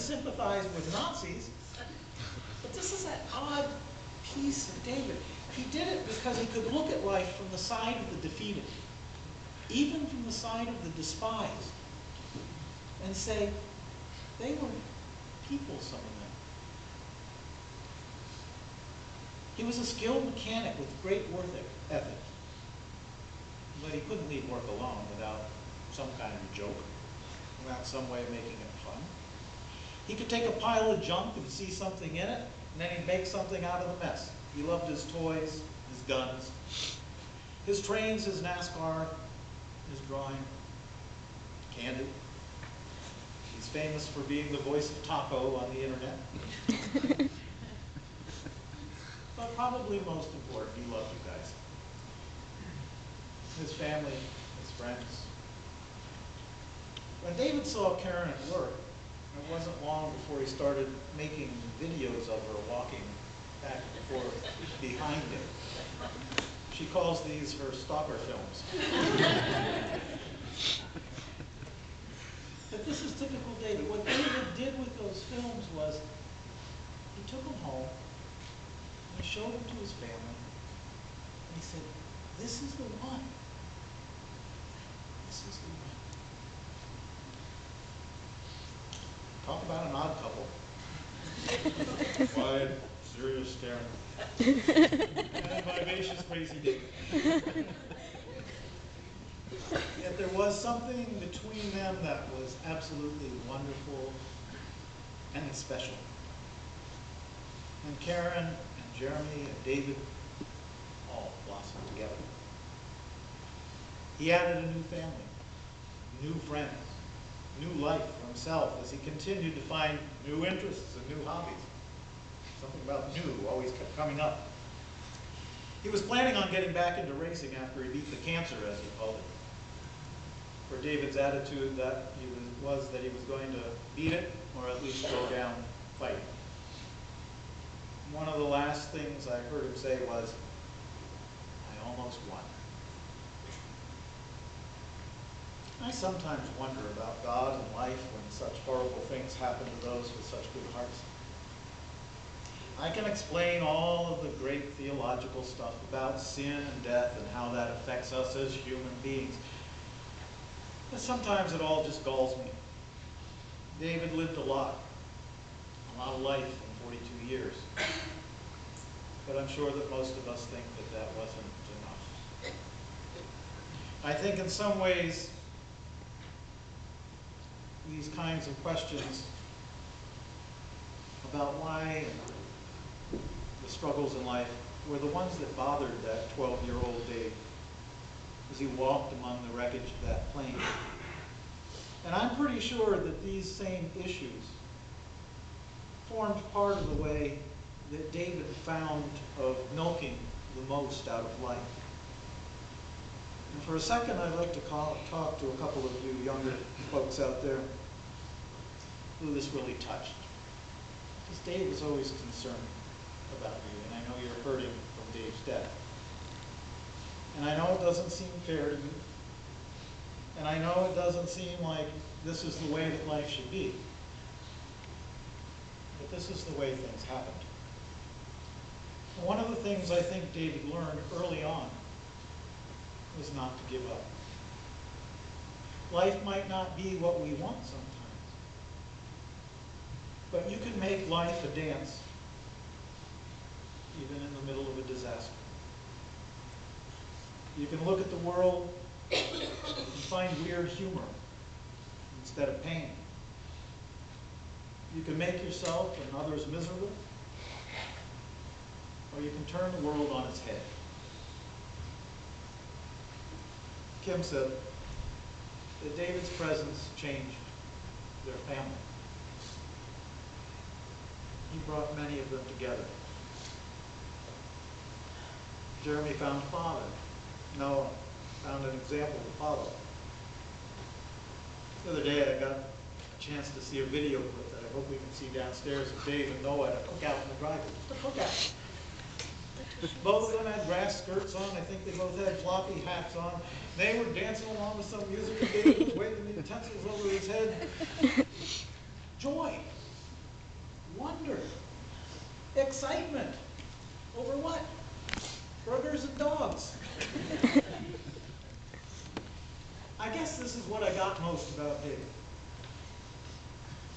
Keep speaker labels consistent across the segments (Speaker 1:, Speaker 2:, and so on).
Speaker 1: sympathize with Nazis, but this is an odd piece of David. He did it because he could look at life from the side of the defeated, even from the side of the despised, and say, they were people, some of them. He was a skilled mechanic with great work ethic, but he couldn't leave work alone without some kind of a joke, without some way of making it fun. He could take a pile of junk and see something in it, and then he'd make something out of the mess. He loved his toys, his guns, his trains, his NASCAR, his drawing, candid. He's famous for being the voice of taco on the internet. But probably most important, he loved you guys. His family, his friends. When David saw Karen at work, it wasn't long before he started making videos of her walking back and forth behind him. She calls these her stalker films. But this is typical David. What David did with those films was he took them home, and he showed them to his family, and he said, this is the one. This is the one. Talk about an odd couple. Quiet, serious Karen. And vivacious, crazy David. Yet there was something between them that was absolutely wonderful and special. And Karen and Jeremy and David all blossomed together. He added a new family, new friends, new life for himself as he continued to find new interests and new hobbies. Something about new always kept coming up. He was planning on getting back into racing after he beat the cancer, as he called it. For David's attitude that was that he was going to beat it, or at least go down fighting. One of the last things I heard him say was, I almost won. I sometimes wonder about God and life when such horrible things happen to those with such good hearts. I can explain all of the great theological stuff about sin and death and how that affects us as human beings. But sometimes it all just galls me. David lived a lot of life in 42 years. But I'm sure that most of us think that that wasn't enough. I think in some ways, these kinds of questions about why the struggles in life were the ones that bothered that 12-year-old Dave as he walked among the wreckage of that plane. And I'm pretty sure that these same issues formed part of the way that David found of milking the most out of life. And for a second, I'd like to talk to a couple of you younger folks out there who this really touched. Because Dave was always concerned about you, and I know you're hurting from Dave's death. And I know it doesn't seem fair to you. And I know it doesn't seem like this is the way that life should be. But this is the way things happened. And one of the things I think David learned early on was not to give up. Life might not be what we want sometimes, but you can make life a dance, even in the middle of a disaster. You can look at the world and find weird humor instead of pain. You can make yourself and others miserable, or you can turn the world on its head. Kim said that David's presence changed their family. He brought many of them together. Jeremy found a father. Noah found an example to follow. The other day I got a chance to see a video clip that I hope we can see downstairs of Dave and Noah at a cookout in the driveway. Just a cookout. Both of them had grass skirts on. I think they both had floppy hats on. They were dancing along with some music, and David was waving the utensils over his head. Joy. Wonder. Excitement. Over what? Burgers and dogs. I guess this is what I got most about David.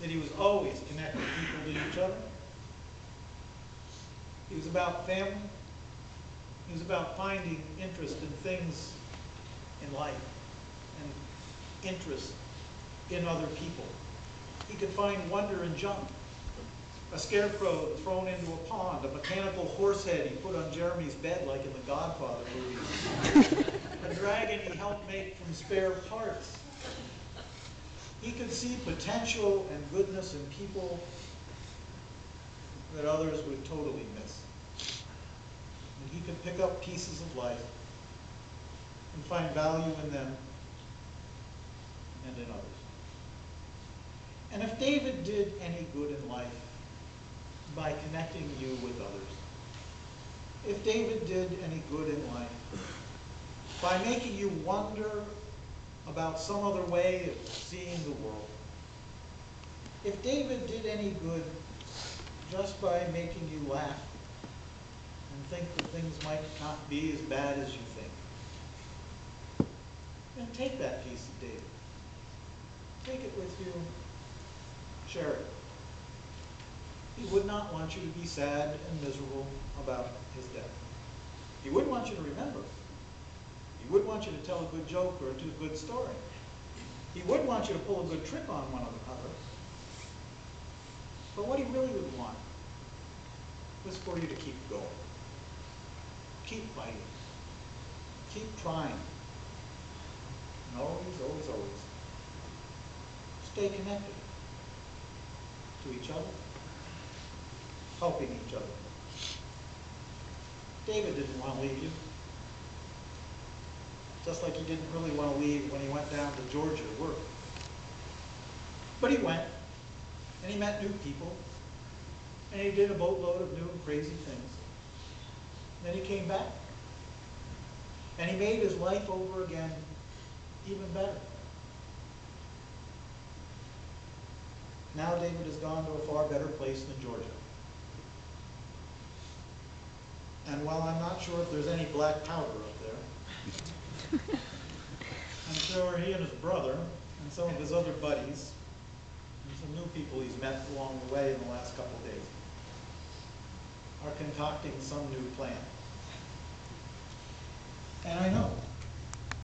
Speaker 1: That he was always connecting people to each other. He was about family. He was about finding interest in things in life and interest in other people. He could find wonder in junk. A scarecrow thrown into a pond, a mechanical horse head he put on Jeremy's bed like in the Godfather movies, a dragon he helped make from spare parts. He could see potential and goodness in people that others would totally miss. And he could pick up pieces of life and find value in them and in others. And if David did any good in life by connecting you with others, if David did any good in life by making you wonder about some other way of seeing the world, if David did any good just by making you laugh and think that things might not be as bad as you think, then take that piece of David. Take it with you. Share it. He would not want you to be sad and miserable about his death. He would want you to remember. He would want you to tell a good joke or do a good story. He would want you to pull a good trick on one another. But what he really would want was for you to keep going. Keep fighting. Keep trying. And always, always, always stay connected to each other, helping each other. David didn't want to leave you. Just like he didn't really want to leave when he went down to Georgia to work. But he went, and he met new people, and he did a boatload of new and crazy things. Then he came back, and he made his life over again even better. Now David has gone to a far better place than Georgia. And while I'm not sure if there's any black powder up there, I'm sure he and his brother and some of his other buddies and some new people he's met along the way in the last couple of days are concocting some new plan. And I know